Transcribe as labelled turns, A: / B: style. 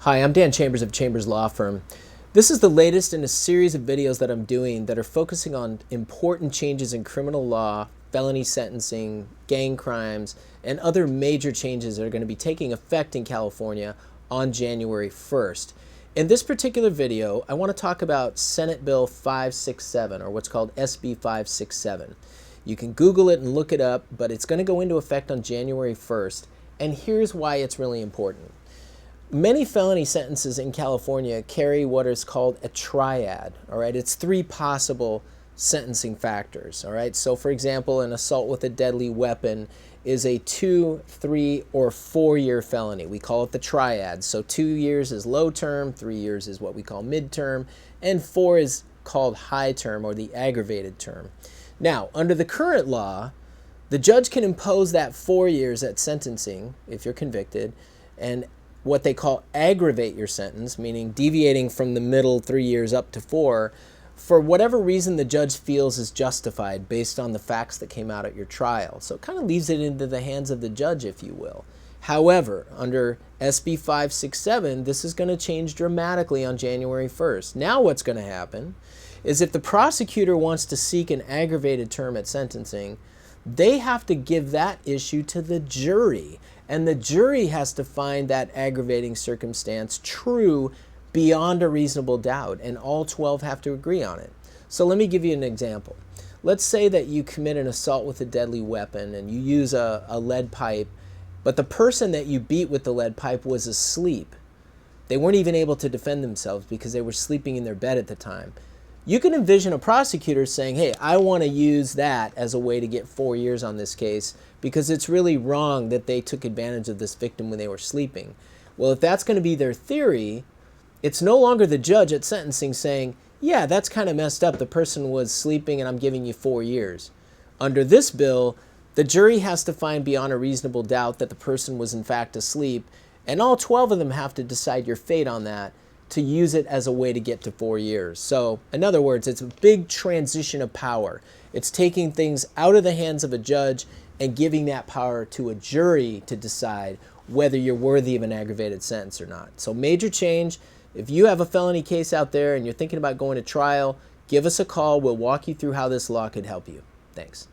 A: Hi, I'm Dan Chambers of Chambers Law Firm. This is the latest in a series of videos that I'm doing that are focusing on important changes in criminal law, felony sentencing, gang crimes, and other major changes that are going to be taking effect in California on January 1st. In this particular video, I want to talk about Senate Bill 567, or what's called SB567. You can Google it and look it up, but it's going to go into effect on January 1st, and here's why it's really important. Many felony sentences in California carry what is called a triad, all right? It's three possible sentencing factors, all right? So for example, an assault with a deadly weapon is a 2, 3, or 4-year felony. We call it the triad. So 2 years is low term, 3 years is what we call mid-term, and 4 is called high term, or the aggravated term. Now, under the current law, the judge can impose that 4 years at sentencing if you're convicted, and what they call aggravate your sentence, meaning deviating from the middle 3 years up to 4, for whatever reason the judge feels is justified based on the facts that came out at your trial. So it kind of leaves it into the hands of the judge, if you will. However, under SB 567, this is going to change dramatically on January 1st. Now what's going to happen is if the prosecutor wants to seek an aggravated term at sentencing, they have to give that issue to the jury. And the jury has to find that aggravating circumstance true beyond a reasonable doubt, and all 12 have to agree on it. So let me give you an example. Let's say that you commit an assault with a deadly weapon and you use a lead pipe, but the person that you beat with the lead pipe was asleep. They weren't even able to defend themselves because they were sleeping in their bed at the time. You can envision a prosecutor saying, hey, I want to use that as a way to get 4 years on this case because it's really wrong that they took advantage of this victim when they were sleeping. Well, if that's going to be their theory, it's no longer the judge at sentencing saying, yeah, that's kind of messed up. The person was sleeping and I'm giving you 4 years. Under this bill, the jury has to find beyond a reasonable doubt that the person was in fact asleep, and all 12 of them have to decide your fate on that to use it as a way to get to 4 years. So, in other words, it's a big transition of power. It's taking things out of the hands of a judge and giving that power to a jury to decide whether you're worthy of an aggravated sentence or not. So major change. If you have a felony case out there and you're thinking about going to trial, give us a call. We'll walk you through how this law could help you. Thanks.